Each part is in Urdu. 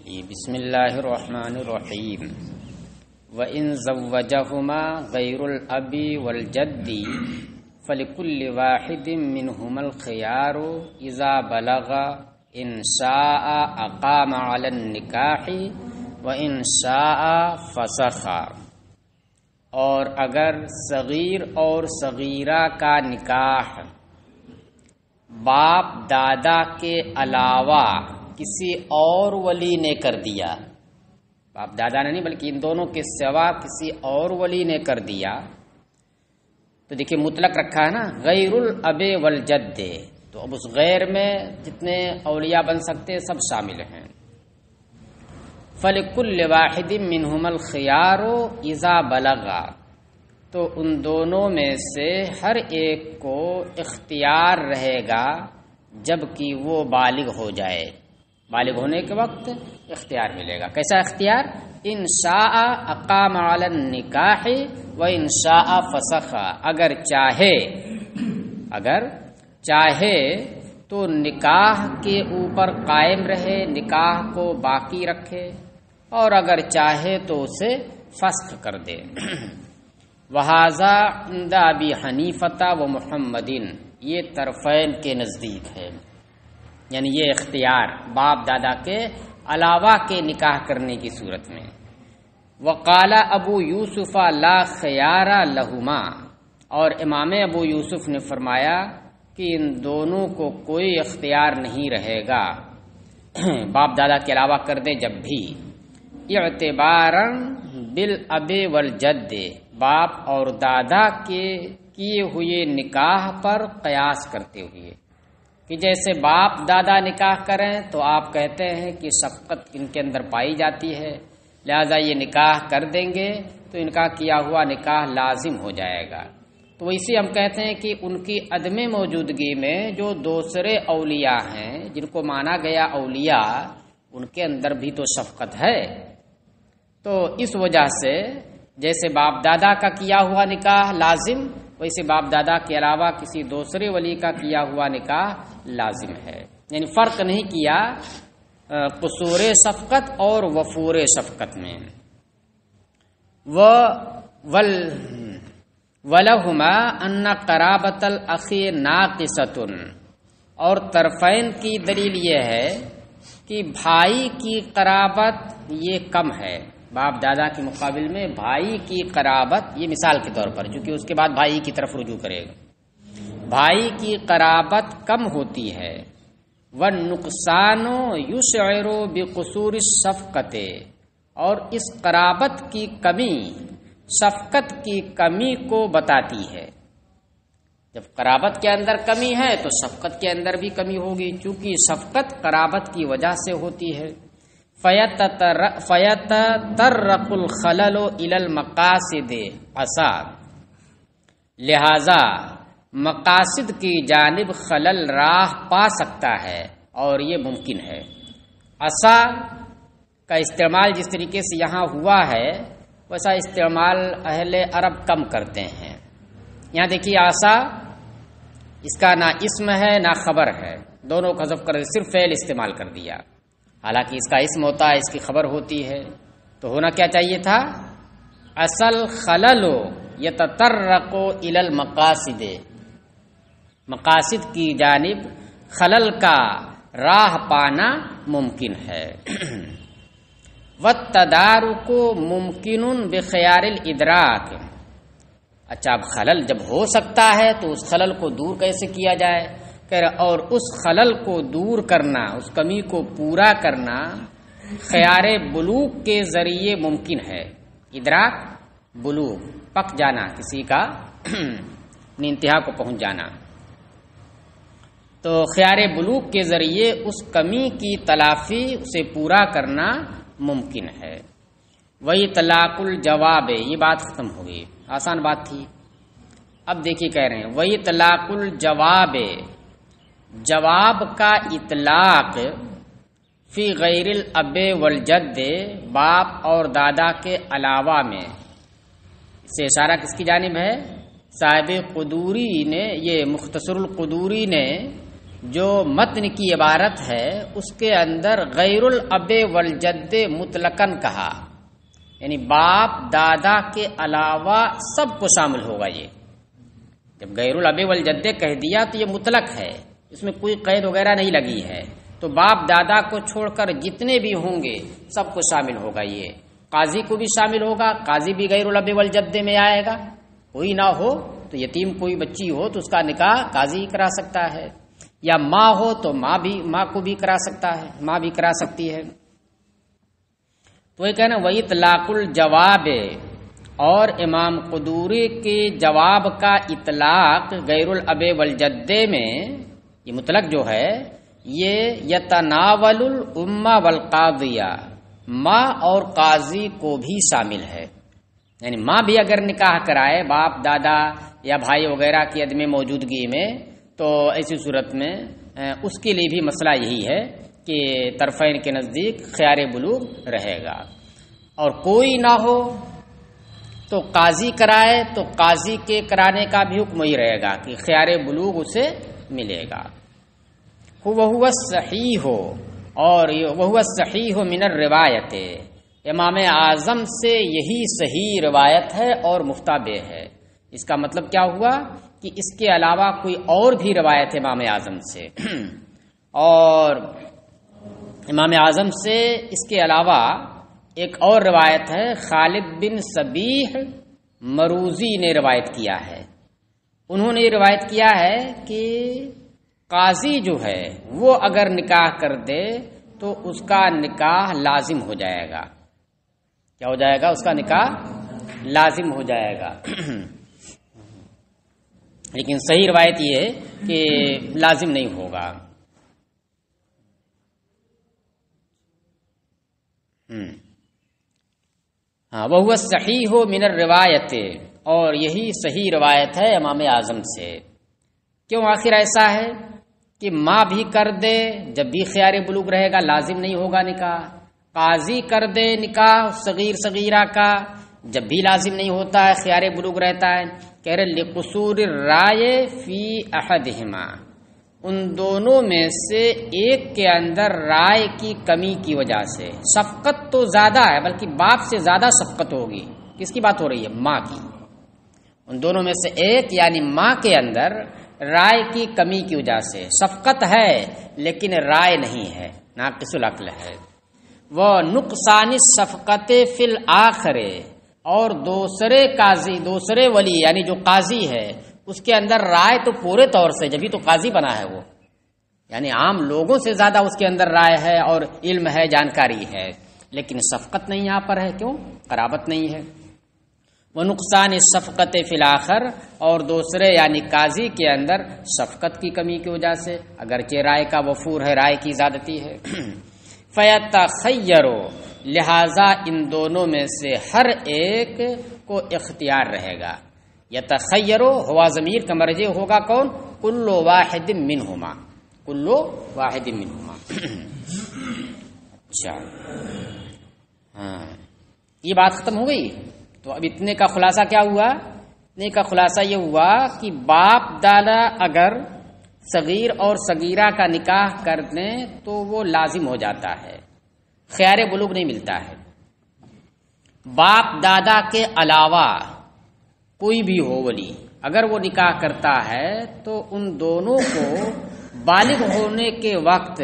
بسم اللہ الرحمن الرحیم وَإِن زَوَّجَهُمَا غَيْرُ الْأَبِ وَالْجَدِّ فَلِكُلِّ وَاحِدٍ مِّنْهُمَا الْخِيَارُ إِذَا بَلَغَ إِنْ شَاءَ أَقَامَ عَلَى النِّكَاحِ وَإِنْ شَاءَ فَسَخَ۔ اور اگر صغیر اور صغیرہ کا نکاح باپ دادا کے علاوہ کسی اور ولی نے کر دیا، باپ دادا نے نہیں بلکہ ان دونوں کے سوا کسی اور ولی نے کر دیا، تو دیکھیے مطلق رکھا ہے نا، غیر الاب والجد، تو اب اس غیر میں جتنے اولیاء بن سکتے سب شامل ہیں۔ فَلِكُلِّ وَاحِدٍ مِّنْهُمَا الْخِيَارُ إِذَا بَلَغَ، تو ان دونوں میں سے ہر ایک کو اختیار رہے گا جب کہ وہ بالغ ہو جائے، بالغ ہونے کے وقت اختیار ملے گا۔ کیسا اختیار؟ ان شاء اقام علی النکاح و ان شاء فسخ، اگر چاہے تو نکاح کے اوپر قائم رہے، نکاح کو باقی رکھے، اور اگر چاہے تو اسے فسخ کر دے۔ وَهَذَا عِنْدَ أَبِي حَنِیفَةَ وَمُحَمَّدٍ، یہ طرفین کے نزدیک ہے، یعنی یہ اختیار باپ دادا کے علاوہ کے نکاح کرنے کی صورت میں۔ وقال ابو یوسف لا خیار لہما، اور امام ابو یوسف نے فرمایا کہ ان دونوں کو کوئی اختیار نہیں رہے گا، باپ دادا کے علاوہ کر دے جب بھی، اعتباراً بالاب والجد، باپ اور دادا کے کیے ہوئے نکاح پر قیاس کرتے ہوئے، کہ جیسے باپ دادا نکاح کریں تو آپ کہتے ہیں کہ شفقت ان کے اندر پائی جاتی ہے، لہذا یہ نکاح کر دیں گے تو ان کا کیا ہوا نکاح لازم ہو جائے گا۔ تو اسی ہم کہتے ہیں کہ ان کی عدم موجودگی میں جو دوسرے اولیاء ہیں جن کو مانا گیا اولیاء، ان کے اندر بھی تو شفقت ہے، تو اس وجہ سے جیسے باپ دادا کا کیا ہوا نکاح لازم، ویسے باپ دادا کے علاوہ کسی دوسرے ولی کا کیا ہوا نکاح لازم ہے، یعنی فرق نہیں کیا قصور شفقت اور وفور شفقت میں۔ وَلَهُمَا أَنَّ قَرَابَةَ الْأَخِي نَاقِصَةٌ، اور طرفین کی دلیل یہ ہے کہ بھائی کی قرابت یہ کم ہے، باپ دادا کے مقابل میں بھائی کی قرابت، یہ مثال کے طور پر، چونکہ اس کے بعد بھائی کی طرف رجوع کرے گا، بھائی کی قرابت کم ہوتی ہے۔ وَالنُّقْصَانُ يُشْعِرُ بِقُصُورِ الشَّفْقَةِ، اور اس قرابت کی کمی شفقت کی کمی کو بتاتی ہے۔ جب قرابت کے اندر کمی ہے تو شفقت کے اندر بھی کمی ہوگی، چونکہ شفقت قرابت کی وجہ سے ہوتی ہے۔ فَيَتَطَرَّقُ الْخَلَلُ إِلَى الْمَقَاصِدِ عَسَى، لہذا مقاصد کی جانب خلل راہ پا سکتا ہے، اور یہ ممکن ہے۔ عصا کا استعمال جس طریقے سے یہاں ہوا ہے ویسا استعمال اہل عرب کم کرتے ہیں۔ یہاں دیکھیے عصا، اس کا نہ اسم ہے نہ خبر ہے، دونوں کو حذف کر صرف فعل استعمال کر دیا، حالانکہ اس کا اسم ہوتا ہے، اس کی خبر ہوتی ہے، تو ہونا کیا چاہیے تھا؟ اصل خلل یتطرق الی المقاصد، مقاصد کی جانب خلل کا راہ پانا ممکن ہے۔ والتدارک ممکن بخیار الادراک، اچھا اب خلل جب ہو سکتا ہے تو اس خلل کو دور کیسے کیا جائے، اور اس خلل کو دور کرنا، اس کمی کو پورا کرنا خیار بلوغ کے ذریعے ممکن ہے۔ ادراک بلوغ، پک جانا، کسی کا اپنی انتہا کو پہنچ جانا، تو خیار بلوغ کے ذریعے اس کمی کی تلافی، اسے پورا کرنا ممکن ہے۔ وہی طلاق الجواب، یہ بات ختم ہو گئی، آسان بات تھی۔ اب دیکھیے کہہ رہے ہیں وہی طلاق الجواب، جواب کا اطلاق فی غیر الاب والجد، باپ اور دادا کے علاوہ میں، اس سے اشارہ کس کی جانب ہے؟ صاحب قدوری نے، یہ مختصر القدوری نے جو متن کی عبارت ہے اس کے اندر غیر الاب والجد مطلقاً کہا، یعنی باپ دادا کے علاوہ سب کو شامل ہوگا۔ یہ جب غیر الاب والجد کہہ دیا تو یہ مطلق ہے، اس میں کوئی قید وغیرہ نہیں لگی ہے، تو باپ دادا کو چھوڑ کر جتنے بھی ہوں گے سب کو شامل ہوگا۔ یہ قاضی کو بھی شامل ہوگا، قاضی بھی غیر الاب والجد میں آئے گا۔ کوئی نہ ہو تو یتیم کوئی بچی ہو تو اس کا نکاح قاضی ہی کرا سکتا ہے، یا ماں ہو تو ماں کو بھی کرا سکتا ہے، ماں بھی کرا سکتی ہے۔ تو یہ کہنا وہی اطلاق الجواب، اور امام قدوری کے جواب کا اطلاق غیر الاب والجد میں، یہ مطلق جو ہے یہ یتناول الامہ والقاضیہ، ماں اور قاضی کو بھی شامل ہے، یعنی ماں بھی اگر نکاح کرائے باپ دادا یا بھائی وغیرہ کی عدم موجودگی میں تو ایسی صورت میں اس کے لیے بھی مسئلہ یہی ہے کہ طرفین کے نزدیک خیار بلوغ رہے گا۔ اور کوئی نہ ہو تو قاضی کرائے تو قاضی کے کرانے کا بھی حکم ہی رہے گا کہ خیار بلوغ اسے ملے گا۔ وَهُوَ الصَّحِيحُ، اور وَهُوَ الصَّحِيحُ مِنَ الرِّوَایَتِ، امام اعظم سے یہی صحیح روایت ہے اور مفتابع ہے۔ اس کا مطلب کیا ہوا کہ اس کے علاوہ کوئی اور بھی روایت ہے امام اعظم سے، اور امام اعظم سے اس کے علاوہ ایک اور روایت ہے، خالد بن صبیح مروزی نے روایت کیا ہے۔ انہوں نے یہ روایت کیا ہے کہ قاضی جو ہے وہ اگر نکاح کر دے تو اس کا نکاح لازم ہو جائے گا۔ کیا ہو جائے گا؟ اس کا نکاح لازم ہو جائے گا۔ لیکن صحیح روایت یہ ہے کہ لازم نہیں ہوگا۔ وَهُوَ الصَّحِيحُ مِنَ الرِّوَایَتِ، اور یہی صحیح روایت ہے امام اعظم سے۔ کیوں آخر ایسا ہے کہ ماں بھی کر دے جب بھی خیار بلوغ رہے گا، لازم نہیں ہوگا نکاح۔ قاضی کر دے نکاح صغیر صغیرہ کا جب بھی لازم نہیں ہوتا ہے، خیار بلوغ رہتا ہے۔ کہہ رہے لقصور الرائے فی احدہما، ان دونوں میں سے ایک کے اندر رائے کی کمی کی وجہ سے، شفقت تو زیادہ ہے بلکہ باپ سے زیادہ شفقت ہوگی۔ کس کی بات ہو رہی ہے؟ ماں کی۔ ان دونوں میں سے ایک یعنی ماں کے اندر رائے کی کمی کی وجہ سے، شفقت ہے لیکن رائے نہیں ہے، ناقص العقل ہے۔ وہ نقصان شفقت فی الآخر، اور دوسرے ولی یعنی جو قاضی ہے اس کے اندر رائے تو پورے طور سے، جبھی تو قاضی بنا ہے وہ، یعنی عام لوگوں سے زیادہ اس کے اندر رائے ہے اور علم ہے، جانکاری ہے، لیکن شفقت نہیں یہاں پر ہے۔ کیوں؟ قرابت نہیں ہے۔ وہ نقصان شفقت فی الآخر، اور دوسرے یعنی قاضی کے اندر شفقت کی کمی کی وجہ سے، اگرچہ رائے کا وفور ہے، رائے کی زیادتی ہے۔ فَيَتَخَيَّرُ، لہذا ان دونوں میں سے ہر ایک کو اختیار رہے گا۔ یتخیر ہوا ضمیر کا مرجع ہوگا کون؟ کل واحد منہما، کل واحد منہما۔ اچھا یہ بات ختم ہو گئی۔ تو اب اتنے کا خلاصہ کیا ہوا؟ اتنے کا خلاصہ یہ ہوا کہ باپ دادا اگر صغیر اور صغیرہ کا نکاح کر دیں تو وہ لازم ہو جاتا ہے، خیار بلوغ نہیں ملتا ہے۔ باپ دادا کے علاوہ کوئی بھی ہو ولی اگر وہ نکاح کرتا ہے تو ان دونوں کو بالغ ہونے کے وقت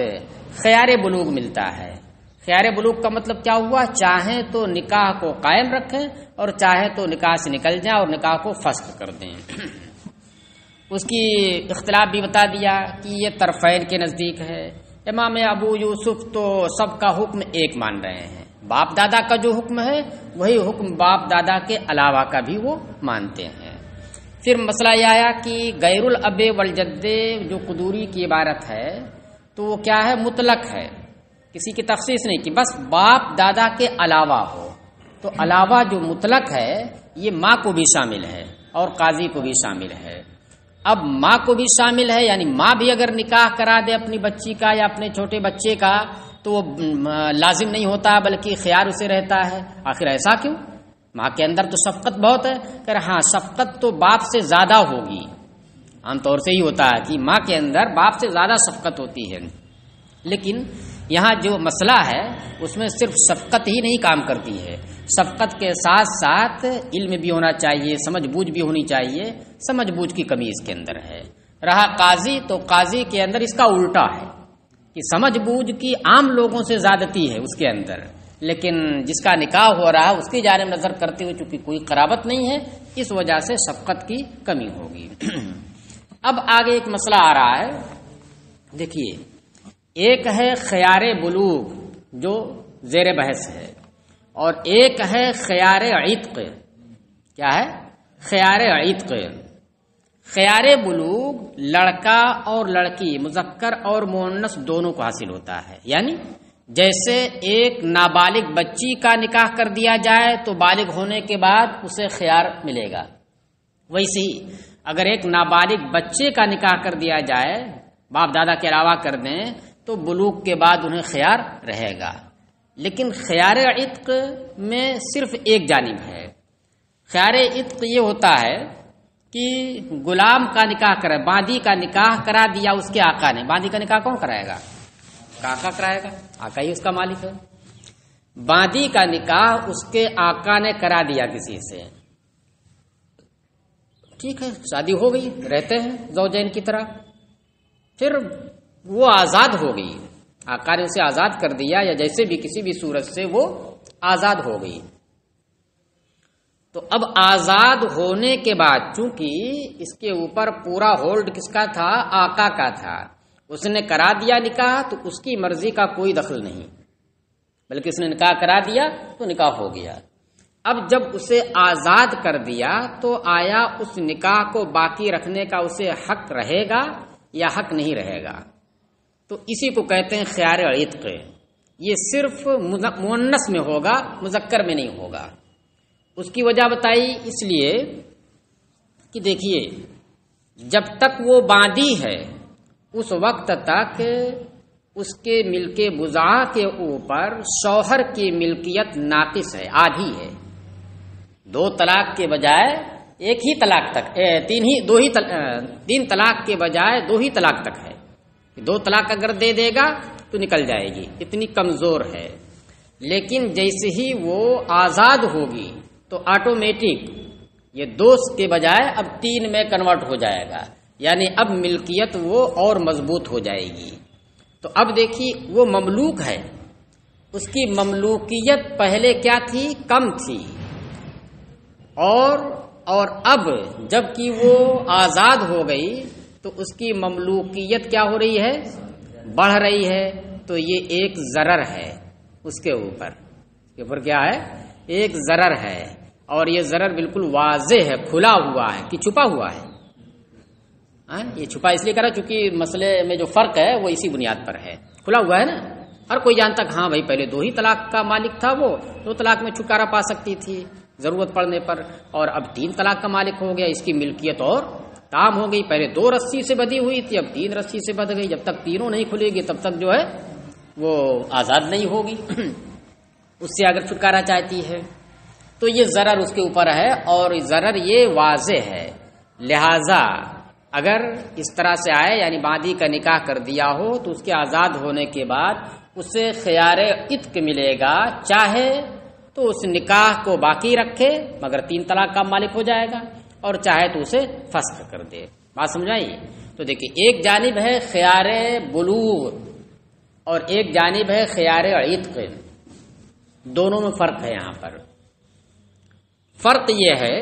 خیار بلوغ ملتا ہے۔ خیار بلوغ کا مطلب کیا ہوا؟ چاہیں تو نکاح کو قائم رکھیں اور چاہے تو نکاح سے نکل جائیں اور نکاح کو فسخ کر دیں۔ اس کی اختلاف بھی بتا دیا کہ یہ طرفین کے نزدیک ہے۔ امام ابو یوسف تو سب کا حکم ایک مان رہے ہیں، باپ دادا کا جو حکم ہے وہی حکم باپ دادا کے علاوہ کا بھی وہ مانتے ہیں۔ پھر مسئلہ یہ آیا کہ غیر الاب والجد جو قدوری کی عبارت ہے تو وہ کیا ہے؟ مطلق ہے، کسی کی تخصیص نہیں کہ بس باپ دادا کے علاوہ ہو۔ تو علاوہ جو مطلق ہے یہ ماں کو بھی شامل ہے اور قاضی کو بھی شامل ہے۔ اب ماں کو بھی شامل ہے، یعنی ماں بھی اگر نکاح کرا دے اپنی بچی کا یا اپنے چھوٹے بچے کا تو وہ لازم نہیں ہوتا بلکہ خیار اسے رہتا ہے۔ آخر ایسا کیوں؟ ماں کے اندر تو شفقت بہت ہے۔ کہ ہاں شفقت تو باپ سے زیادہ ہوگی، عام طور سے ہی ہوتا ہے کہ ماں کے اندر باپ سے زیادہ شفقت ہوتی ہے، لیکن یہاں جو مسئلہ ہے اس میں صرف شفقت ہی نہیں کام کرتی ہے، شفقت کے ساتھ ساتھ علم بھی ہونا چاہیے، سمجھ بوجھ بھی ہونی چاہیے، سمجھ بوجھ کی کمی اس کے اندر ہے۔ رہا قاضی، تو قاضی کے اندر اس کا الٹا ہے کہ سمجھ بوجھ کی عام لوگوں سے زیادتی ہے اس کے اندر، لیکن جس کا نکاح ہو رہا ہے اس کی جانب نظر کرتے ہوئے چونکہ کوئی قرابت نہیں ہے، اس وجہ سے شفقت کی کمی ہوگی۔ اب آگے ایک مسئلہ آ رہا ہے، دیکھیے، ایک ہے خیار بلوغ جو زیر بحث ہے، اور ایک ہے خیار عتق۔ کیا ہے؟ خیار عتق۔ خیار بلوغ لڑکا اور لڑکی، مذکر اور مؤنث دونوں کو حاصل ہوتا ہے، یعنی جیسے ایک نابالغ بچی کا نکاح کر دیا جائے تو بالغ ہونے کے بعد اسے خیار ملے گا، ویسے ہی اگر ایک نابالغ بچے کا نکاح کر دیا جائے، باپ دادا کے علاوہ کر دیں، تو بلوغ کے بعد انہیں خیار رہے گا۔ لیکن خیار عتق میں صرف ایک جانب ہے۔ خیار عتق یہ ہوتا ہے کہ غلام کا نکاح کرے، باندی کا نکاح کرا دیا اس کے آقا نے۔ باندی کا نکاح کون کرائے گا؟ آقا کرائے گا، آقا ہی اس کا مالک ہے۔ باندی کا نکاح اس کے آقا نے کرا دیا کسی سے، ٹھیک ہے، شادی ہو گئی، رہتے ہیں زوجین کی طرح، پھر وہ آزاد ہو گئی، آقا نے اسے آزاد کر دیا یا جیسے بھی کسی بھی صورت سے وہ آزاد ہو گئی۔ تو اب آزاد ہونے کے بعد چونکہ اس کے اوپر پورا ہولڈ کس کا تھا؟ آقا کا تھا، اس نے کرا دیا نکاح، تو اس کی مرضی کا کوئی دخل نہیں، بلکہ اس نے نکاح کرا دیا تو نکاح ہو گیا۔ اب جب اسے آزاد کر دیا تو آیا اس نکاح کو باقی رکھنے کا اسے حق رہے گا یا حق نہیں رہے گا؟ تو اسی کو کہتے ہیں خیار عتق۔ یہ صرف مؤنث میں ہوگا، مذکر میں نہیں ہوگا۔ اس کی وجہ بتائی اس لیے کہ دیکھیے، جب تک وہ باندی ہے اس وقت تک اس کے ملک بضاع کے اوپر شوہر کی ملکیت ناقص ہے، آدھی ہے۔ 2 طلاق کے بجائے ایک ہی طلاق تک، 3 طلاق کے بجائے 2 ہی طلاق تک ہے۔ 2 طلاق اگر دے دے گا تو نکل جائے گی، اتنی کمزور ہے۔ لیکن جیسے ہی وہ آزاد ہوگی تو آٹومیٹک یہ 2 کے بجائے اب 3 میں کنورٹ ہو جائے گا، یعنی اب ملکیت وہ اور مضبوط ہو جائے گی۔ تو اب دیکھیے، وہ مملوک ہے، اس کی مملوکیت پہلے کیا تھی؟ کم تھی، اور اب جب کہ وہ آزاد ہو گئی تو اس کی مملوکیت کیا ہو رہی ہے؟ بڑھ رہی ہے۔ تو یہ ایک ضرر ہے اس کے اوپر، کیا ہے؟ ایک ضرر ہے، اور یہ ضرر بالکل واضح ہے، کھلا ہوا ہے کہ چھپا ہوا ہے؟ یہ چھپا اس لیے کرا چونکہ مسئلے میں جو فرق ہے وہ اسی بنیاد پر ہے، کھلا ہوا ہے نا، ہر کوئی جانتا کہ ہاں بھائی پہلے 2 ہی طلاق کا مالک تھا، وہ 2 طلاق میں چھٹکارا پا سکتی تھی ضرورت پڑنے پر، اور اب 3 طلاق کا مالک ہو گیا، اس کی ملکیت اور تام ہو گئی۔ پہلے 2 رسی سے بندھی ہوئی تھی، اب 3 رسی سے بندھ گئی۔ جب تک تینوں نہیں کھلے گی تب تک جو ہے وہ آزاد نہیں ہوگی اس سے اگر چھٹکارا چاہتی ہے۔ تو یہ ضرر اس کے اوپر ہے، اور ضرر یہ واضح ہے، لہذا اگر اس طرح سے آئے، یعنی باندی کا نکاح کر دیا ہو تو اس کے آزاد ہونے کے بعد اسے خیار عتق ملے گا، چاہے تو اس نکاح کو باقی رکھے مگر 3 طلاق کا مالک ہو جائے گا، اور چاہے تو اسے فسخ کر دے۔ بات سمجھائیے؟ تو دیکھیے، ایک جانب ہے خیار بلوغ اور ایک جانب ہے خیار عتق، دونوں میں فرق ہے۔ یہاں پر فرق یہ ہے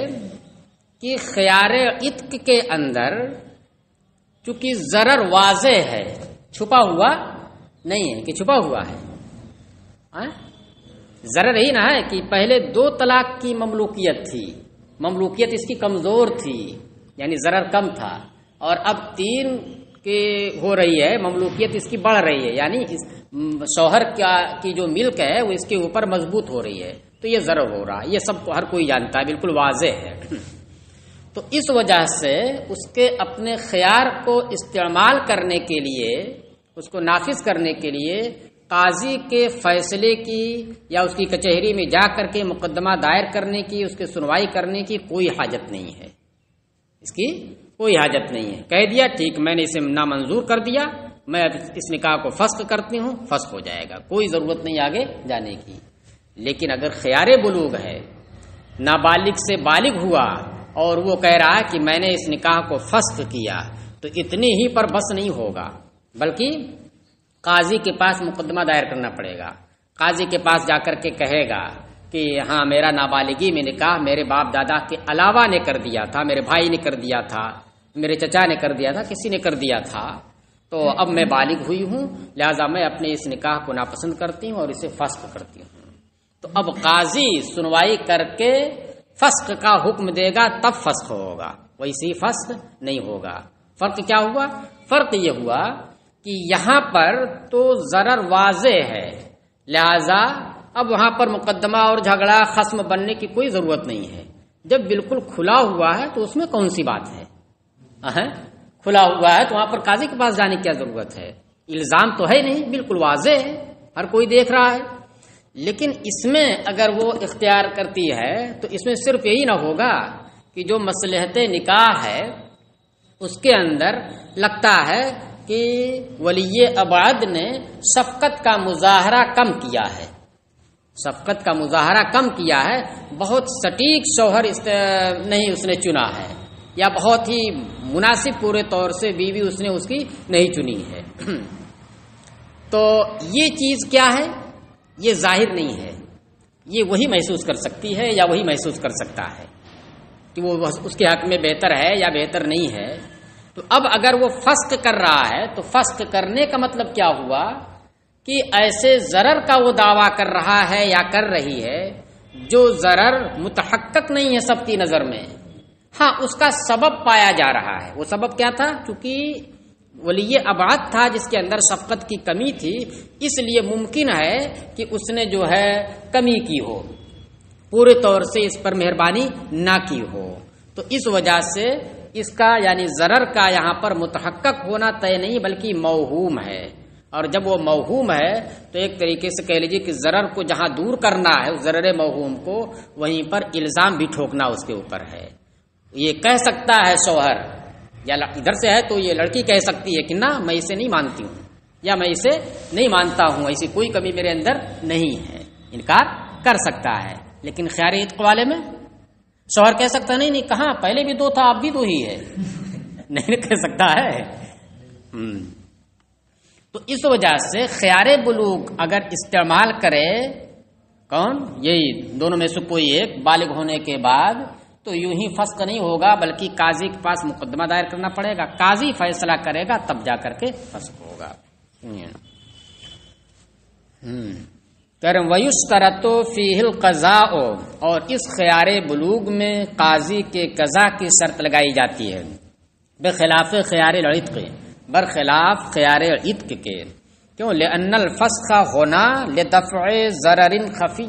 کہ خیار عتق کے اندر چونکہ ضرر واضح ہے، چھپا ہوا نہیں ہے کہ چھپا ہوا ہے۔ ضرر ہی نہ ہے کہ پہلے 2 طلاق کی مملوکیت تھی، مملوکیت اس کی کمزور تھی، یعنی ضرر کم تھا، اور اب 3 کی ہو رہی ہے، مملوکیت اس کی بڑھ رہی ہے، یعنی شوہر کی جو ملک ہے وہ اس کے اوپر مضبوط ہو رہی ہے، تو یہ ضرر ہو رہا ہے۔ یہ سب ہر کوئی جانتا ہے، بالکل واضح ہے۔ تو اس وجہ سے اس کے اپنے خیار کو استعمال کرنے کے لیے، اس کو نافذ کرنے کے لیے قاضی کے فیصلے کی یا اس کی کچہری میں جا کر کے مقدمہ دائر کرنے کی، اس کی سنوائی کرنے کی کوئی حاجت نہیں ہے، اس کی کوئی حاجت نہیں ہے، کہہ دیا ٹھیک میں نے اسے نامنظور کر دیا، میں اس نکاح کو فسخ کرتی ہوں، فسخ ہو جائے گا، کوئی ضرورت نہیں آگے جانے کی۔ لیکن اگر خیار بلوغ ہے، نابالغ سے بالغ ہوا اور وہ کہہ رہا ہے کہ میں نے اس نکاح کو فسخ کیا، تو اتنی ہی پر بس نہیں ہوگا، بلکہ قاضی کے پاس مقدمہ دائر کرنا پڑے گا۔ قاضی کے پاس جا کر کے کہے گا کہ ہاں میرا نابالغی میں نکاح میرے باپ دادا کے علاوہ نے کر دیا تھا، میرے بھائی نے کر دیا تھا، میرے چچا نے کر دیا تھا، کسی نے کر دیا تھا، تو اب میں بالغ ہوئی ہوں، لہذا میں اپنے اس نکاح کو ناپسند کرتی ہوں اور اسے فسخ کرتی ہوں۔ تو اب قاضی سنوائی کر کے فسخ کا حکم دے گا، تب فسخ ہوگا، ویسے فسخ نہیں ہوگا۔ فرق کیا ہوا؟ فرق یہ ہوا کہ یہاں پر تو ضرر واضح ہے، لہذا اب وہاں پر مقدمہ اور جھگڑا خصم بننے کی کوئی ضرورت نہیں ہے۔ جب بالکل کھلا ہوا ہے تو اس میں کون سی بات ہے؟ کھلا ہوا ہے تو وہاں پر قاضی کے پاس جانے کی کیا ضرورت ہے؟ الزام تو ہے نہیں، بالکل واضح ہے، ہر کوئی دیکھ رہا ہے۔ لیکن اس میں اگر وہ اختیار کرتی ہے تو اس میں صرف یہی نہ ہوگا کہ جو مصلحت نکاح ہے اس کے اندر لگتا ہے کہ ولی ابعد نے شفقت کا مظاہرہ کم کیا ہے، شفقت کا مظاہرہ کم کیا ہے، بہت سٹیک شوہر نہیں اس نے چنا ہے، یا بہت ہی مناسب پورے طور سے بیوی اس نے اس کی نہیں چنی ہے۔ تو یہ چیز کیا ہے؟ یہ ظاہر نہیں ہے، یہ وہی محسوس کر سکتی ہے یا وہی محسوس کر سکتا ہے کہ وہ اس کے حق میں بہتر ہے یا بہتر نہیں ہے۔ تو اب اگر وہ فسخ کر رہا ہے تو فسخ کرنے کا مطلب کیا ہوا کہ ایسے ضرر کا وہ دعویٰ کر رہا ہے یا کر رہی ہے جو ضرر متحقق نہیں ہے سب کی نظر میں، ہاں اس کا سبب پایا جا رہا ہے۔ وہ سبب کیا تھا؟ چونکہ ولی ابعد تھا جس کے اندر شفقت کی کمی تھی، اس لیے ممکن ہے کہ اس نے جو ہے کمی کی ہو، پورے طور سے اس پر مہربانی نہ کی ہو، تو اس وجہ سے اس کا یعنی ضرر کا یہاں پر متحقق ہونا طے نہیں بلکہ موہوم ہے۔ اور جب وہ موہوم ہے تو ایک طریقے سے کہہ لیجیے کہ ضرر کو جہاں دور کرنا ہے اس ضرر موہوم کو، وہیں پر الزام بھی ٹھوکنا اس کے اوپر ہے۔ یہ کہہ سکتا ہے شوہر، یا ادھر سے ہے تو یہ لڑکی کہہ سکتی ہے کہ نہ میں اسے نہیں مانتی ہوں یا میں اسے نہیں مانتا ہوں، ایسی کوئی کمی میرے اندر نہیں ہے، انکار کر سکتا ہے۔ لیکن خیار عتق والے میں شوہر کہہ سکتا نہیں نہیں کہاں، پہلے بھی دو تھا اب بھی دو ہی ہے، نہیں کہہ سکتا ہے۔ تو اس وجہ سے خیار بلوغ اگر استعمال کرے کون؟ یہی دونوں میں سے کوئی ایک بالغ ہونے کے بعد، تو یوں ہی فسخ نہیں ہوگا بلکہ قاضی کے پاس مقدمہ دائر کرنا پڑے گا، قاضی فیصلہ کرے گا تب جا کر کے فسخ ہوگا۔ وَيُشْتَرَطُ فِيهِ الْقَضَاءُ، اور اس خیار بلوغ میں قاضی کے قضا کی شرط لگائی جاتی ہے، بخلاف خیار العتق، برخلاف خیار عتق کے۔ کیوں؟ لأن الفسخ ہونا لدفع ضرر خفی،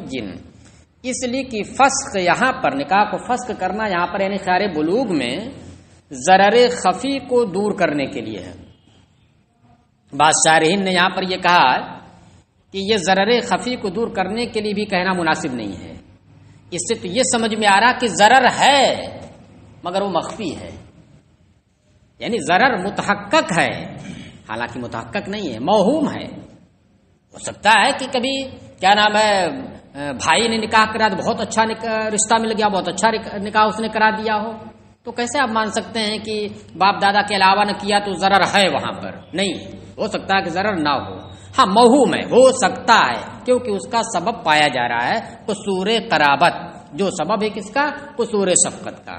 اس لیے کہ فسخ یہاں پر نکاح کو فسخ کرنا یہاں پر یعنی خیار بلوغ میں ضرر خفی کو دور کرنے کے لیے ہے۔ بعض شارحین نے یہاں پر یہ کہا کہ یہ ضرر خفی کو دور کرنے کے لیے بھی کہنا مناسب نہیں ہے، اس سے تو یہ سمجھ میں آ رہا کہ ضرر ہے مگر وہ مخفی ہے، یعنی ضرر متحقق ہے حالانکہ متحقق نہیں ہے، موہوم ہے۔ ہو سکتا ہے کہ کبھی کیا نام ہے بھائی نے نکاح کرا تو بہت اچھا رشتہ مل گیا، بہت اچھا نکاح اس نے کرا دیا ہو، تو کیسے آپ مان سکتے ہیں کہ باپ دادا کے علاوہ نے کیا تو ضرر ہے وہاں پر؟ نہیں، ہو سکتا ہے کہ ضرر نہ ہو، ہاں موہوم ہے، ہو سکتا ہے کیونکہ اس کا سبب پایا جا رہا ہے قصور قرابت، جو سبب ہے کس کا؟ قصور شفقت کا۔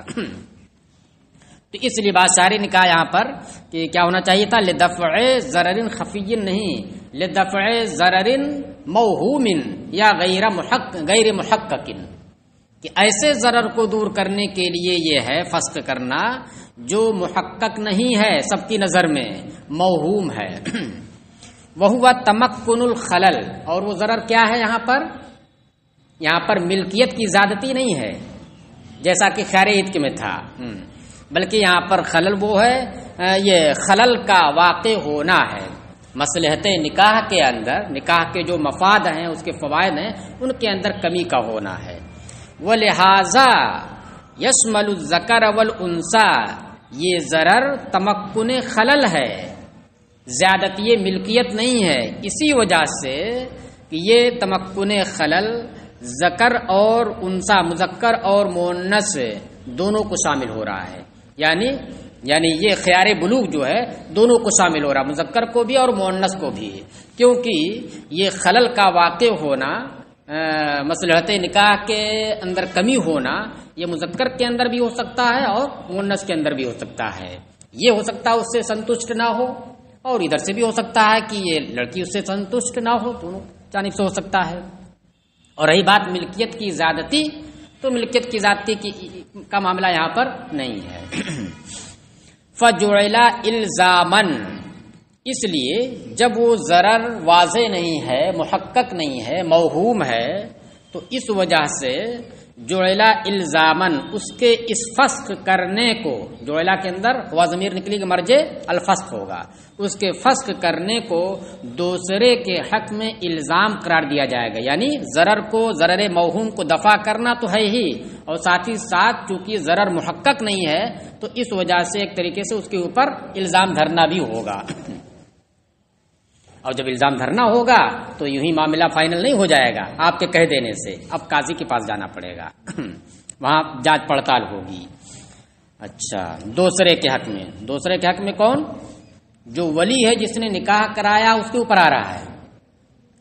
تو اس لیے بات ساری نکاح یہاں پر کہ کیا ہونا چاہیے تھا؟ لدفع ضرر خفی نہیں، لدفع ضرر موہوم یا غیر محقق، کہ ایسے ضرر کو دور کرنے کے لیے یہ ہے فسخ کرنا جو محقق نہیں ہے سب کی نظر میں، موہوم ہے۔ وہو تمکن الخلل، اور وہ ضرر کیا ہے یہاں پر ملکیت کی زیادتی نہیں ہے جیسا کہ خیار عتق میں تھا، بلکہ یہاں پر خلل وہ ہے یہ خلل کا واقع ہونا ہے مصلحت نکاح کے اندر، نکاح کے جو مفاد ہیں اس کے فوائد ہیں ان کے اندر کمی کا ہونا ہے۔ وَلِهَذَا يَشْمَلُ الذَّكَرَ وَالْأُنثَى یہ ضرر تمکن خلل ہے، زیادتی ملکیت نہیں ہے، اسی وجہ سے کہ یہ تمکن خلل ذکر اور انثی، مذکر اور مؤنث دونوں کو شامل ہو رہا ہے، یعنی یہ خیار بلوغ جو ہے دونوں کو شامل ہو رہا ہے، مذکر کو بھی اور مؤنث کو بھی، کیونکہ یہ خلل کا واقع ہونا، مصلحت نکاح کے اندر کمی ہونا، یہ مذکر کے اندر بھی ہو سکتا ہے اور مؤنث کے اندر بھی ہو سکتا ہے۔ یہ ہو سکتا ہے اس سے سنتشٹ نہ ہو، اور ادھر سے بھی ہو سکتا ہے کہ یہ لڑکی اس سے سنتشٹ نہ ہو، دونوں جانب سے ہو سکتا ہے۔ اور رہی بات ملکیت کی زیادتی، تو ملکیت کی زیادتی کا معاملہ یہاں پر نہیں ہے۔ فَجُعِلَ الزامن، اس لیے جب وہ ضرر واضح نہیں ہے، محقق نہیں ہے، موہوم ہے، تو اس وجہ سے جعل الزامن، اس کے اس فسخ کرنے کو، جعل کے اندر ہوا ضمیر نکلی کہ مرجع الفسخ ہوگا، اس کے فسخ کرنے کو دوسرے کے حق میں الزام قرار دیا جائے گا، یعنی ضرر موہوم کو دفع کرنا تو ہے ہی، اور ساتھ ہی ساتھ چونکہ ضرر محقق نہیں ہے تو اس وجہ سے ایک طریقے سے اس کے اوپر الزام دھرنا بھی ہوگا، اور جب الزام دھرنا ہوگا تو یوں ہی معاملہ فائنل نہیں ہو جائے گا آپ کے کہہ دینے سے، اب قاضی کے پاس جانا پڑے گا، وہاں جانچ پڑتال ہوگی۔ اچھا، دوسرے کے حق میں کون؟ جو ولی ہے جس نے نکاح کرایا، اس کے اوپر آ رہا ہے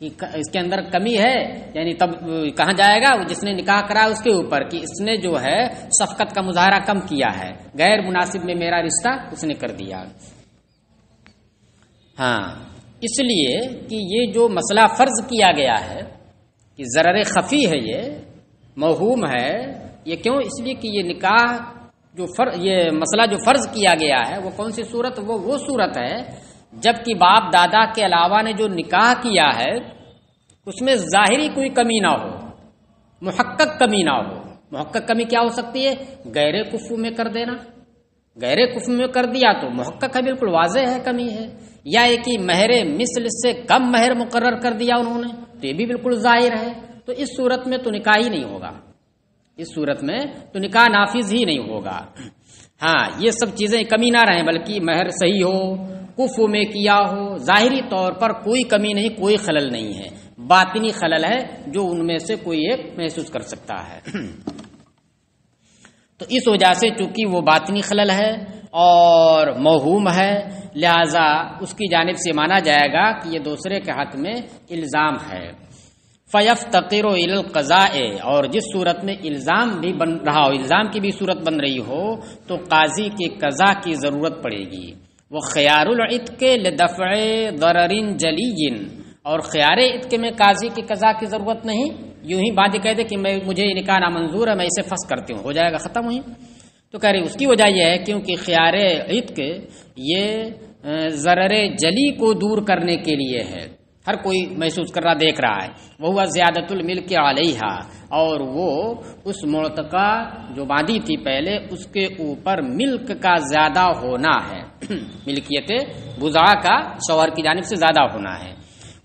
کہ اس کے اندر کمی ہے، یعنی تب کہاں جائے گا؟ جس نے نکاح کرایا اس کے اوپر کہ اس نے جو ہے شفقت کا مظاہرہ کم کیا ہے، غیر مناسب میں میرا رشتہ اس نے کر دیا۔ ہاں، اس لیے کہ یہ جو مسئلہ فرض کیا گیا ہے کہ ضرر خفی ہے، یہ موہوم ہے، یہ کیوں؟ اس لیے کہ یہ نکاح یہ مسئلہ جو فرض کیا گیا ہے وہ کون سی صورت؟ وہ صورت ہے جب کہ باپ دادا کے علاوہ نے جو نکاح کیا ہے اس میں ظاہری کوئی کمی نہ ہو، محقق کمی نہ ہو۔ محقق کمی کیا ہو سکتی ہے؟ غیر کفو میں کر دینا، غیر کفو میں کر دیا تو محقق ہے، بالکل واضح ہے کمی ہے، یا ایک ہی مہر مثل سے کم مہر مقرر کر دیا انہوں نے تو یہ بھی بالکل ظاہر ہے، تو اس صورت میں تو نکاح ہی نہیں ہوگا، اس صورت میں تو نکاح نافذ ہی نہیں ہوگا۔ ہاں، یہ سب چیزیں کمی نہ رہیں بلکہ مہر صحیح ہو، کفو میں کیا ہو، ظاہری طور پر کوئی کمی نہیں، کوئی خلل نہیں ہے، باطنی خلل ہے جو ان میں سے کوئی ایک محسوس کر سکتا ہے۔ تو اس وجہ سے چونکہ وہ باطنی خلل ہے اور موہوم ہے، لہذا اس کی جانب سے مانا جائے گا کہ یہ دوسرے کے حق میں الزام ہے۔ فَيَفْتَقِرُ إِلَى الْقَضَاءِ، اور جس صورت میں الزام بھی بن رہا ہو، الزام کی بھی صورت بن رہی ہو تو قاضی کے قضاء کی ضرورت پڑے گی۔ وہ خیار العتق لدفع ضرر جلی، اور خیار عتق میں قاضی کی قضاء کی ضرورت نہیں، یوں ہی بات کہہ دے کہ مجھے یہ نکاح نامنظور ہے، میں اسے فسخ کرتی ہوں، ہو جائے گا، ختم ہوئی۔ تو کہہ رہی اس کی وجہ یہ ہے کیونکہ خیار عتق یہ ضرر جلی کو دور کرنے کے لیے ہے، ہر کوئی محسوس کر رہا، دیکھ رہا ہے، وہ زیادت الملک علیہا، اور وہ اس معتقہ جو باندھی تھی پہلے اس کے اوپر ملک کا زیادہ ہونا ہے، ملکیت بضاعہ کا شوہر کی جانب سے زیادہ ہونا ہے۔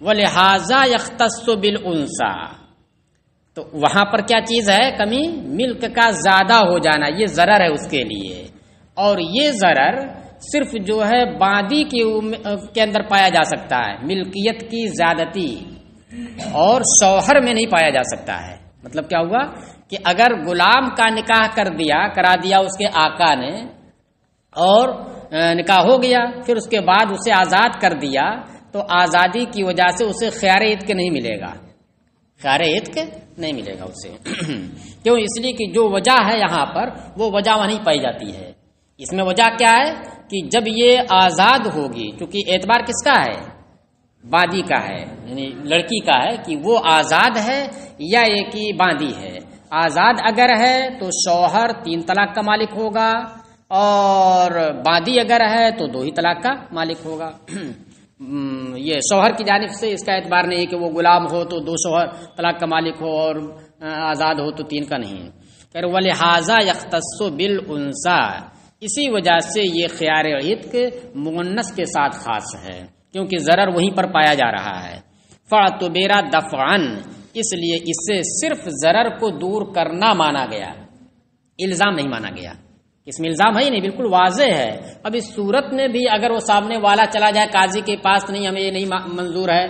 وَلِہَٰذَا يَخْتَصُّ بِالْأُنثَىٰ، تو وہاں پر کیا چیز ہے کمی؟ ملک کا زیادہ ہو جانا، یہ ضرر ہے اس کے لیے، اور یہ ضرر صرف جو ہے باندی کے اندر پایا جا سکتا ہے، ملکیت کی زیادتی، اور شوہر میں نہیں پایا جا سکتا ہے۔ مطلب کیا ہوا کہ اگر غلام کا نکاح کرا دیا اس کے آقا نے، اور نکاح ہو گیا، پھر اس کے بعد اسے آزاد کر دیا، تو آزادی کی وجہ سے اسے خیار عتق نہیں ملے گا، خیار عتق نہیں ملے گا اسے۔ کیوں؟ اس لیے کہ جو وجہ ہے یہاں پر وہ وجہ وہاں نہیں پائی جاتی ہے۔ اس میں وجہ کیا ہے کہ جب یہ آزاد ہوگی، چونکہ اعتبار کس کا ہے؟ باندی کا ہے، یعنی لڑکی کا ہے کہ وہ آزاد ہے یا ایک ہی باندی ہے۔ آزاد اگر ہے تو شوہر 3 طلاق کا مالک ہوگا، اور باندی اگر ہے تو 2 ہی طلاق کا مالک ہوگا۔ یہ شوہر کی جانب سے اس کا اعتبار نہیں ہے کہ وہ غلام ہو تو 2 شوہر طلاق کا مالک ہو، اور آزاد ہو تو 3 کا نہیں۔ وَلِہَٰذَا يَخْتَصُّ بِالْأُنثَىٰ، اسی وجہ سے یہ خیار عتق مؤنث کے ساتھ خاص ہے، کیونکہ ضرر وہیں پر پایا جا رہا ہے۔ فَاعْتُبِرَ دَفْعًا، اس لیے اس سے صرف ضرر کو دور کرنا مانا گیا، الزام نہیں مانا گیا۔ اس میں الزام ہے ہی نہیں، بالکل واضح ہے۔ اب اس صورت میں بھی اگر وہ سامنے والا چلا جائے قاضی کے پاس، نہیں ہمیں یہ نہیں منظور ہے،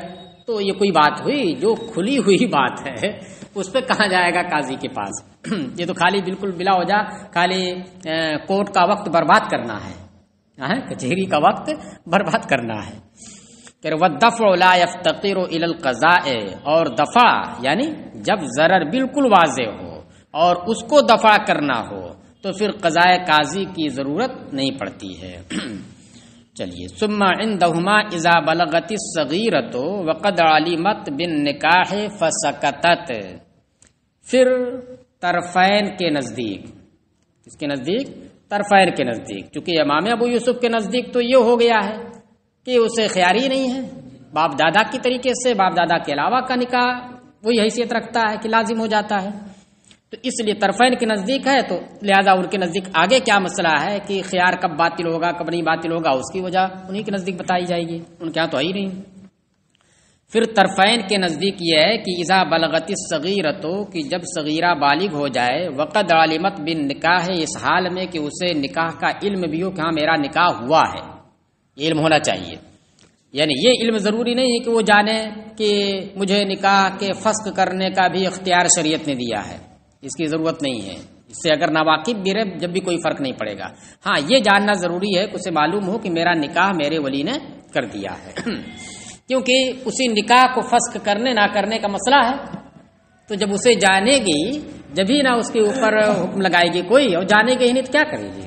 تو یہ کوئی بات ہوئی؟ جو کھلی ہوئی بات ہے اس پہ کہاں جائے گا قاضی کے پاس؟ یہ تو خالی بالکل بلا وجہ خالی کورٹ کا وقت برباد کرنا ہے، کچہری کا وقت برباد کرنا ہے۔ کہ والدفع لا يفتقر الى القضاء، اور دفع یعنی جب ضرر بالکل واضح ہو اور اس کو دفع کرنا ہو تو پھر قضاء قاضی کی ضرورت نہیں پڑتی ہے۔ چلیے، ثم عندهما اذا بلغت الصغیرۃ وقد علمت بالنکاح فسکتت، پھر طرفین کے نزدیک، کس کے نزدیک؟ طرفین کے نزدیک، چونکہ امام ابو یوسف کے نزدیک تو یہ ہو گیا ہے کہ اسے خیار ہی نہیں ہے، باپ دادا کی طریقے سے باپ دادا کے علاوہ کا نکاح وہی حیثیت رکھتا ہے کہ لازم ہو جاتا ہے، تو اس لیے طرفین کے نزدیک ہے، تو لہذا ان کے نزدیک آگے کیا مسئلہ ہے کہ خیار کب باطل ہوگا کب نہیں باطل ہوگا، اس کی وجہ انہی کے نزدیک بتائی جائے گی، ان کے یہاں تو ہے ہی نہیں۔ پھر طرفین کے نزدیک یہ ہے کہ اذا بلغت الصغیرۃ، کہ جب صغیرہ بالغ ہو جائے، وقد علمت بالنکاح، اس حال میں کہ اسے نکاح کا علم بھی ہو کہ ہاں میرا نکاح ہوا ہے، یہ علم ہونا چاہیے، یعنی یہ علم ضروری نہیں ہے کہ وہ جانے کہ مجھے نکاح کے فسخ کرنے کا بھی اختیار شریعت نے دیا ہے، اس کی ضرورت نہیں ہے، اس سے اگر ناواقف بھی رہے جب بھی کوئی فرق نہیں پڑے گا۔ ہاں یہ جاننا ضروری ہے کہ اسے معلوم ہو کہ میرا نکاح میرے ولی نے کر دیا ہے، کیونکہ اسی نکاح کو فسخ کرنے نہ کرنے کا مسئلہ ہے، تو جب اسے جانے گی جبھی نہ اس کے اوپر حکم لگائے گی کوئی، اور جانے گی ہی نہیں تو کیا کرے گی۔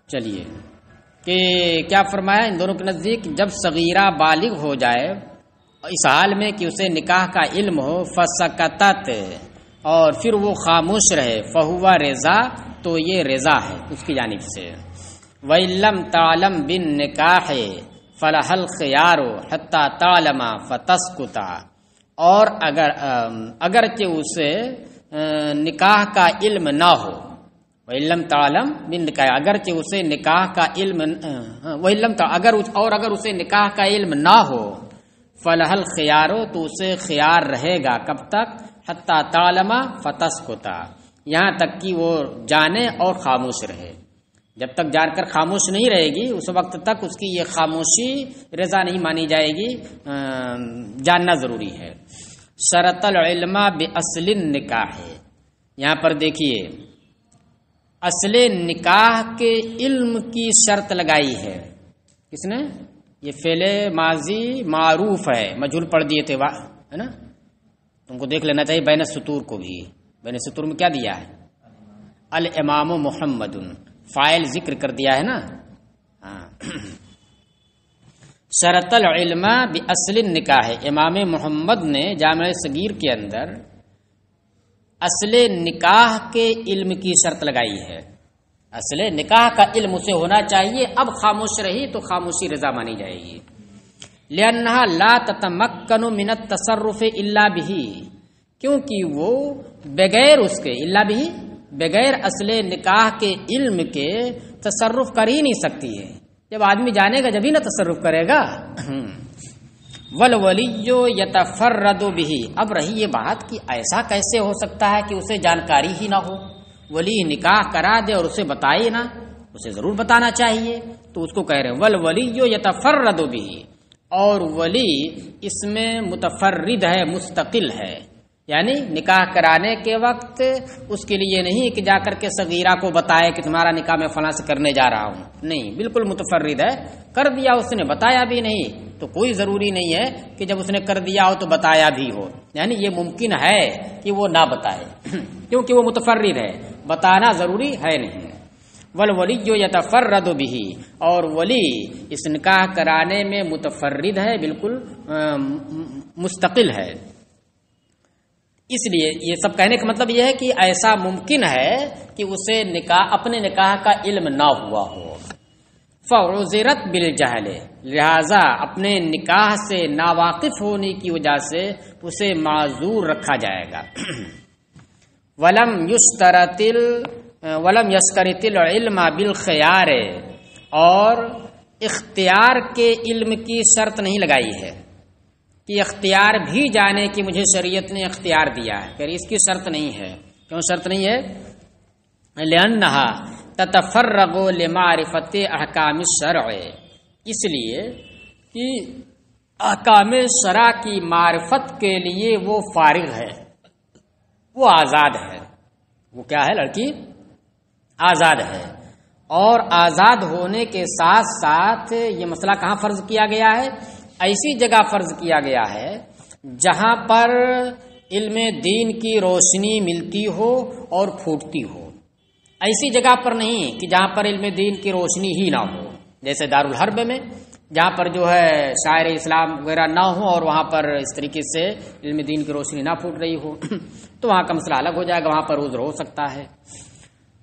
چلیے کہ کیا فرمایا ان دونوں کے نزدیک، جب صغیرہ بالغ ہو جائے اس حال میں کہ اسے نکاح کا علم ہو، فسکتت، اور پھر وہ خاموش رہے، فہو رضا، تو یہ رضا ہے اس کی جانب سے۔ وَإِلَّمْ تَعْلَمْ بِالنِّكَاحِ فَلَهَا الْخِيَارُ حَتَّى تَعْلَمَ فَتَسْكُتَ، اور اگرچہ اسے نکاح کا علم نہ ہو، وَإِلَّمْ تَعْلَمْ بِالنِّكَاحِ، اگرچہ اسے نکاح کا علم، اگر اسے نکاح کا علم نہ ہو، فَلَهَا الْخِيَارُ، تو اسے خیار رہے گا کب تک؟ حَتَّى تَعْلَمَ فَتَسْكُتَ، یہاں تک کہ وہ جانے اور خاموش رہے، جب تک جان کر خاموش نہیں رہے گی اس وقت تک اس کی یہ خاموشی رضا نہیں مانی جائے گی، جاننا ضروری ہے۔ شرط العلم باصل النکاح، یہاں پر دیکھیے اصل نکاح کے علم کی شرط لگائی ہے، کس نے؟ یہ فعل ماضی معروف ہے، مجہول پڑھ دیے تھے ہے نا، تم کو دیکھ لینا چاہیے بین السطور کو بھی، بین السطور میں کیا دیا ہے؟ الامام محمد، فاعل ذکر کر دیا ہے نا۔ شرط العلم باصل النکاح، امام محمد نے جامع صغیر کے اندر اصل نکاح کے علم کی شرط لگائی ہے، اصل نکاح کا علم اسے ہونا چاہیے، اب خاموش رہی تو خاموشی رضا مانی جائے گی۔ لأنها لا تتمكن من التصرف الا به، کیونکہ وہ بغیر اس کے، الا به بغیر اصل نکاح کے علم کے تصرف کر ہی نہیں سکتی ہے، جب آدمی جانے گا جبھی نہ تصرف کرے گا۔ والولی یتفرد به، اب رہی یہ بات کہ ایسا کیسے ہو سکتا ہے کہ اسے جانکاری ہی نہ ہو، ولی نکاح کرا دے اور اسے بتائے نہ، اسے ضرور بتانا چاہیے، تو اس کو کہہ رہے ہیں والولی یتفرد به، اور ولی اس میں متفرد ہے، مستقل ہے، یعنی نکاح کرانے کے وقت اس کے لیے نہیں کہ جا کر کے صغیرہ کو بتائے کہ تمہارا نکاح میں فلاں سے کرنے جا رہا ہوں، نہیں، بالکل متفرد ہے، کر دیا اس نے، بتایا بھی نہیں، تو کوئی ضروری نہیں ہے کہ جب اس نے کر دیا ہو تو بتایا بھی ہو، یعنی یہ ممکن ہے کہ وہ نہ بتائے کیونکہ وہ متفرد ہے، بتانا ضروری ہے نہیں۔ والولی یتفرد به، اور ولی اس نکاح کرانے میں متفرد ہے، بالکل مستقل ہے، اس لیے یہ سب کہنے کا مطلب یہ ہے کہ ایسا ممکن ہے کہ اسے اپنے نکاح کا علم نہ ہوا ہو، فعذرت بالجہل، لہذا اپنے نکاح سے ناواقف ہونے کی وجہ سے اسے معذور رکھا جائے گا۔ ولم یشترط العلم بالخیار، اور اختیار کے علم کی شرط نہیں لگائی ہے کہ اختیار بھی جانے کی مجھے شریعت نے اختیار دیا ہے، کہ اس کی شرط نہیں ہے، کیوں شرط نہیں ہے؟ لأنها تتفرغ لمعرفت احکام الشرع، اس لیے کہ احکام شرع کی معرفت کے لیے وہ فارغ ہے، وہ آزاد ہے۔ وہ کیا ہے؟ لڑکی آزاد ہے، اور آزاد ہونے کے ساتھ ساتھ یہ مسئلہ کہاں فرض کیا گیا ہے؟ ایسی جگہ فرض کیا گیا ہے جہاں پر علم دین کی روشنی ملتی ہو اور پھوٹتی ہو، ایسی جگہ پر نہیں کہ جہاں پر علم دین کی روشنی ہی نہ ہو، جیسے دارالحرب میں جہاں پر جو ہے شاعر اسلام وغیرہ نہ ہو اور وہاں پر اس طریقے سے علم دین کی روشنی نہ پھوٹ رہی ہو تو وہاں کا مسئلہ الگ ہو جائے گا، وہاں پر عذر ہو سکتا ہے۔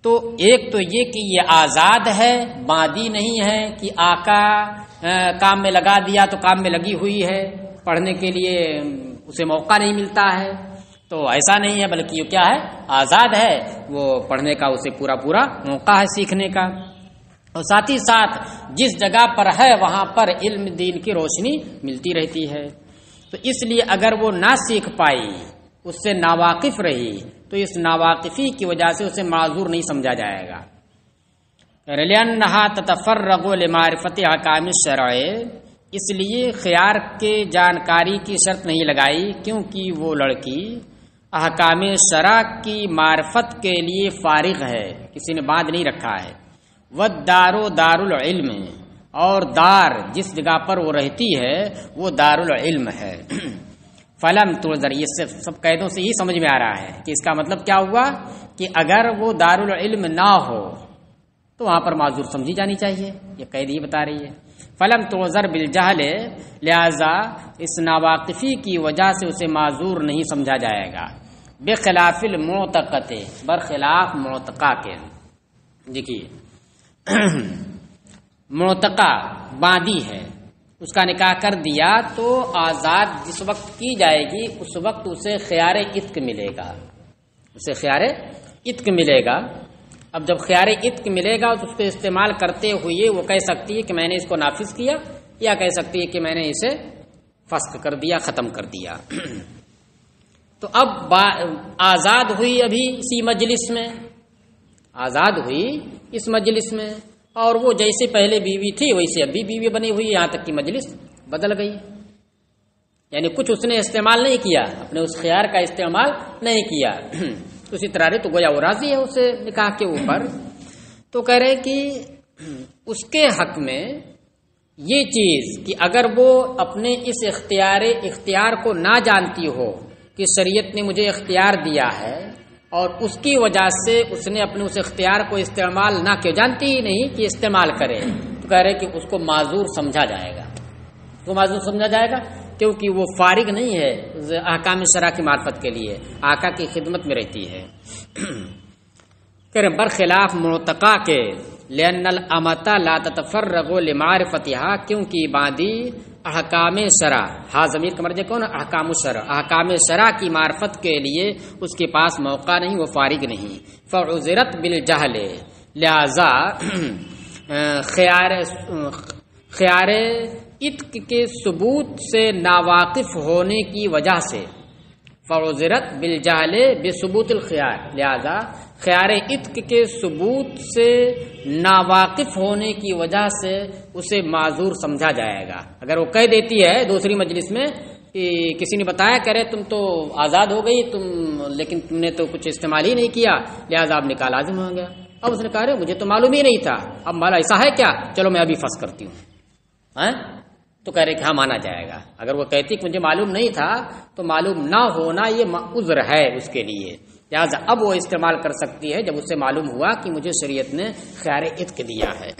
تو ایک تو یہ کہ یہ آزاد ہے، باندھی نہیں ہے کہ آقا کام میں لگا دیا تو کام میں لگی ہوئی ہے، پڑھنے کے لیے اسے موقع نہیں ملتا ہے، تو ایسا نہیں ہے، بلکہ یہ کیا ہے؟ آزاد ہے، وہ پڑھنے کا اسے پورا موقع ہے سیکھنے کا، اور ساتھ ہی ساتھ جس جگہ پر ہے وہاں پر علم دین کی روشنی ملتی رہتی ہے۔ تو اس لیے اگر وہ نہ سیکھ پائی، اس سے ناواقف رہی، تو اس ناواقفی کی وجہ سے اسے معذور نہیں سمجھا جائے گا۔ لِأَنَّهَا تَتَفَرَّغُ لِمَعْرِفَتِ احکام الشرع، اس لیے خیار کے جانکاری کی شرط نہیں لگائی کیونکہ وہ لڑکی احکام شرع کی معرفت کے لیے فارغ ہے، کسی نے باندھ نہیں رکھا ہے۔ وَالدَّارُ دار العلم، اور دار جس جگہ پر وہ رہتی ہے وہ دار العلم ہے۔ فلم تعذر، یہ سب قیدوں سے ہی سمجھ میں آ رہا ہے کہ اس کا مطلب کیا ہوا کہ اگر وہ دار العلم نہ ہو تو وہاں پر معذور سمجھی جانی چاہیے، یہ قید ہی بتا رہی ہے۔ فلم تعذر بالجہل، لہذا اس ناواقفی کی وجہ سے اسے معذور نہیں سمجھا جائے گا۔ بخلاف المعتقد، برخلاف معتقہ کے۔ دیکھیے معتقہ باندھی ہے، اس کا نکاح کر دیا تو آزاد جس وقت کی جائے گی اس وقت اسے خیار عتق ملے گا، اسے خیار عتق ملے گا۔ اب جب خیار عتق ملے گا تو اس کو استعمال کرتے ہوئے وہ کہہ سکتی ہے کہ میں نے اس کو نافذ کیا، یا کہہ سکتی ہے کہ میں نے اسے فسخ کر دیا، ختم کر دیا۔ تو اب آزاد ہوئی ابھی اسی مجلس میں، آزاد ہوئی اس مجلس میں، اور وہ جیسے پہلے بیوی تھی ویسے ابھی بیوی بنی ہوئی، یہاں تک کہ مجلس بدل گئی، یعنی کچھ اس نے استعمال نہیں کیا، اپنے اس خیار کا استعمال نہیں کیا، اسی طرح تو گویا وہ راضی ہے اسے نکاح کے اوپر۔ تو کہہ رہے کہ اس کے حق میں یہ چیز کہ اگر وہ اپنے اس اختیار کو نہ جانتی ہو کہ شریعت نے مجھے اختیار دیا ہے، اور اس کی وجہ سے اس نے اپنے اس اختیار کو استعمال نہ کیا، جانتی ہی نہیں کہ استعمال کرے، تو کہہ رہے کہ اس کو معذور سمجھا جائے گا، وہ معذور سمجھا جائے گا کیونکہ وہ فارغ نہیں ہے احکام شرع کی معرفت کے لیے، آقا کی خدمت میں رہتی ہے۔ کہہ رہے برخلاف معتقہ کے، لأن الامۃ لا تتفرغ لمعرفتها، کیونکہ باندھی احکام شرع، ہاں ضمیر کا مرجع کون؟ احکام الشرع، احکام شرع کی معرفت کے لیے اس کے پاس موقع نہیں، وہ فارغ نہیں۔ فعذرت بالجہل، لہذا خیار عتق کے ثبوت سے ناواقف ہونے کی وجہ سے، فعذرت بالجہل بثبوت الخیار، لہذا خیار عتق کے ثبوت سے ناواقف ہونے کی وجہ سے اسے معذور سمجھا جائے گا۔ اگر وہ کہہ دیتی ہے دوسری مجلس میں کہ کسی نے بتایا، کہہ رہے تم تو آزاد ہو گئی، لیکن تم نے تو کچھ استعمال ہی نہیں کیا، لہذا اب نکاح لازم ہو گیا۔ اب اس نے کہا رہے مجھے تو معلوم ہی نہیں تھا، اب مالا ایسا ہے کیا، چلو میں ابھی فسخ کرتی ہوں، تو کہہ رہے کہ ہاں مانا جائے گا۔ اگر وہ کہتی کہ مجھے معلوم نہیں تھا تو معلوم نہ ہونا یہ عذر ہے اس کے لیے، لہٰذا اب وہ استعمال کر سکتی ہے جب اسے معلوم ہوا کہ مجھے شریعت نے خیار عتق دیا ہے۔